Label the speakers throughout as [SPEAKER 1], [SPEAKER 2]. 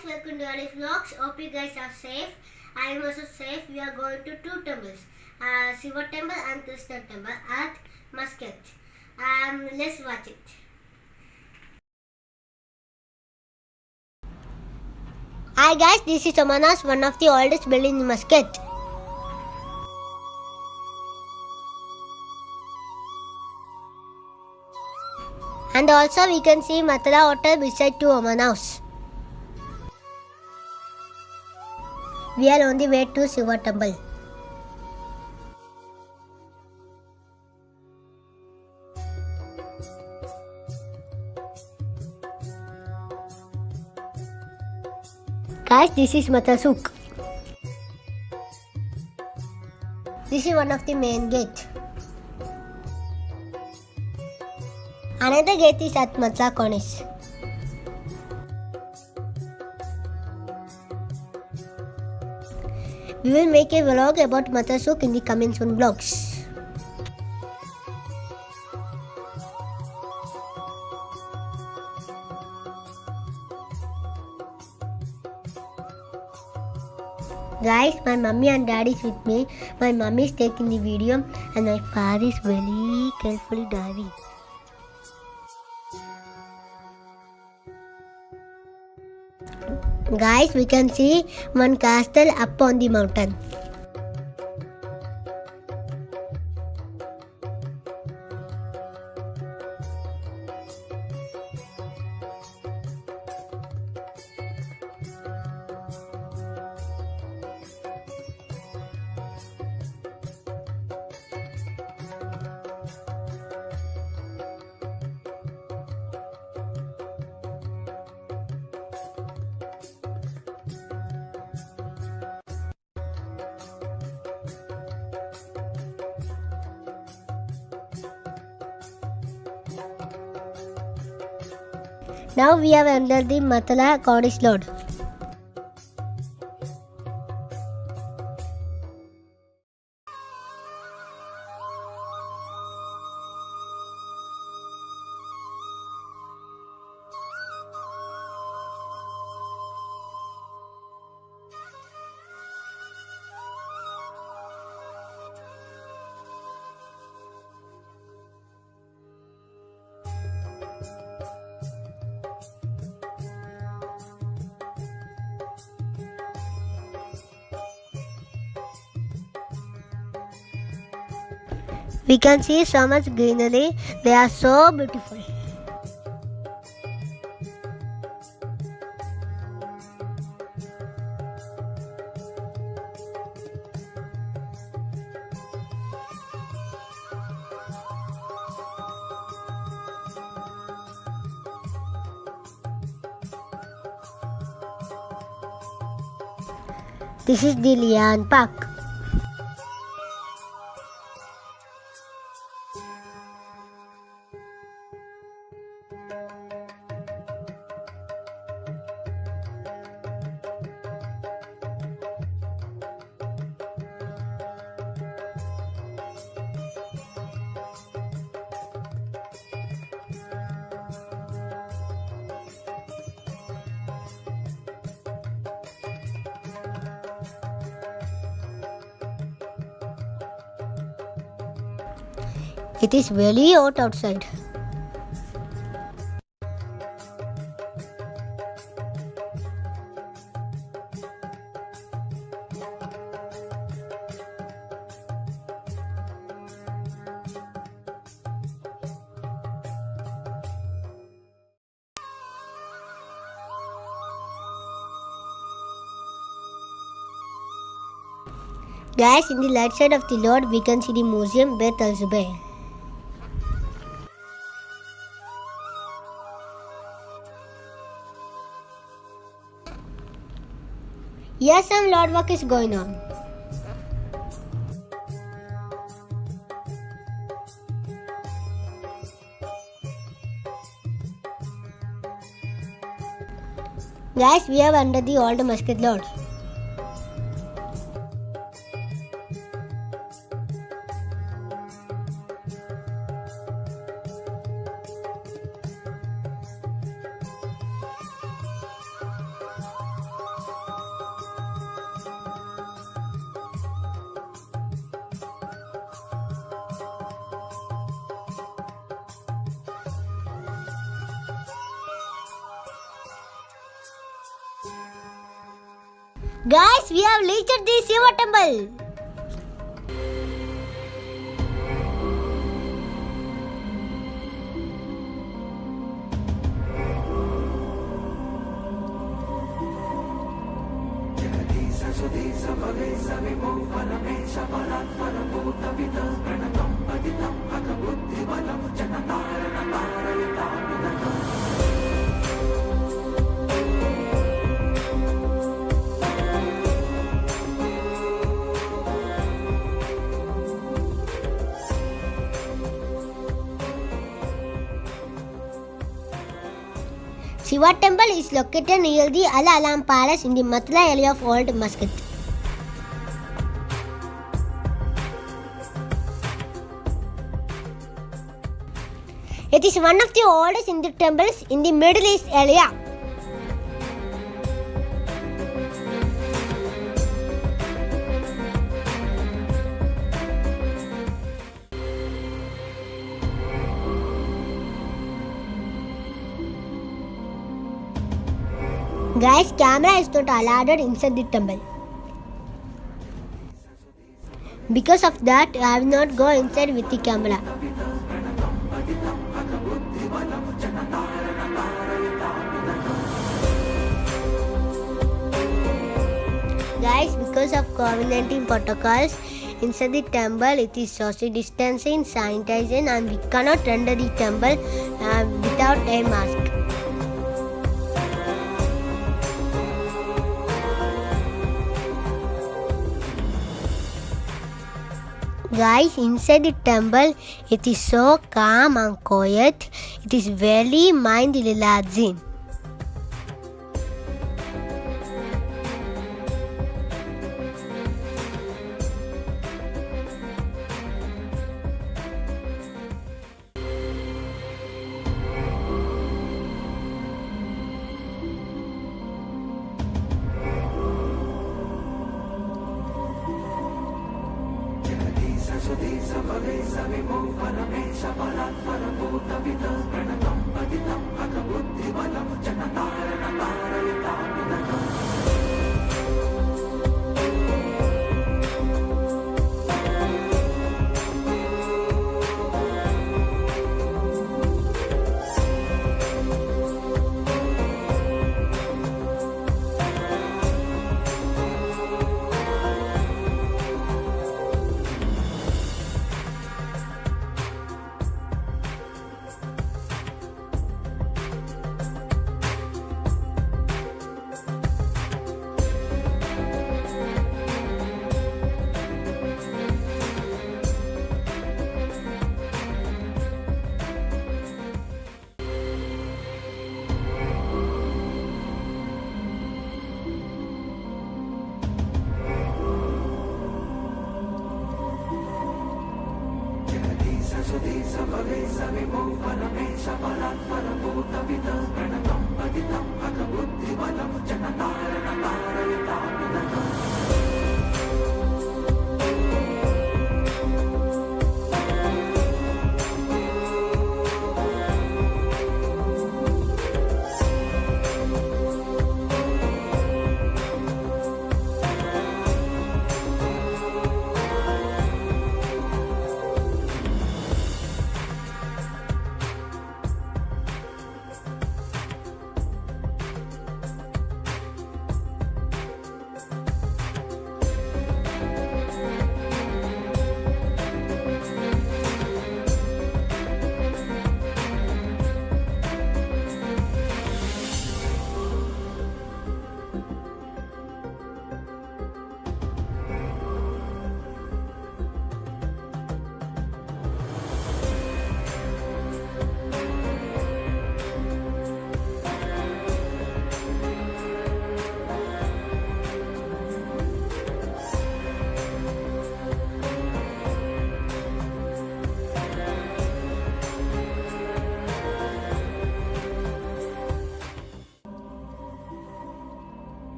[SPEAKER 1] guys, welcome to Alice Vlogs. Hope you guys are safe. I am also safe. We are going to two temples, Shiva temple and Krishna temple at Muscat. Let's watch it. Hi guys, this is Amanas, one of the oldest buildings in Muscat. And also we can see Matala Hotel beside to Oman House. We are on the way to Shiva temple. Guys, this is Matasuk. This is one of the main gate. Another gate is at Matla Cornish. We will make a vlog about Matasuk in the coming soon vlogs. Guys, my mummy and daddy is with me. My mummy is taking the video and my father is very carefully driving. Guys, we can see one castle up on the mountain. Now we have entered the Matala Cornish Road. We can see so much greenery. They are so beautiful. This is the Lian Park. It is very hot outside. Guys, in the right side of the road, we can see the museum Beit Al-Zubayr. Yes, some road work is going on. Guys, we have entered the old Muscat Road. Guys, we have reached the Shiva temple. Shiva temple is located near the Al Alam Palace in the Mathura area of Old Muscat. It is one of the oldest Hindu temples in the Middle East area. Guys, camera is not allowed inside the temple. Because of that, I will not go inside with the camera. Guys, because of COVID-19 protocols, inside the temple it is social distancing, sanitizing, and we cannot enter the temple without a mask. Guys, inside the temple, it is so calm and quiet. It is very mind relaxing.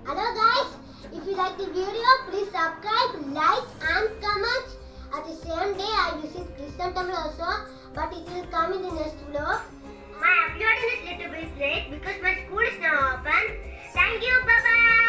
[SPEAKER 1] Hello guys, if you like the video, please subscribe, like and comment. At the same day, I visit Christian temple also. but it will come in the next vlog. My uploading is little bit late because my school is now open. Thank you. Bye bye.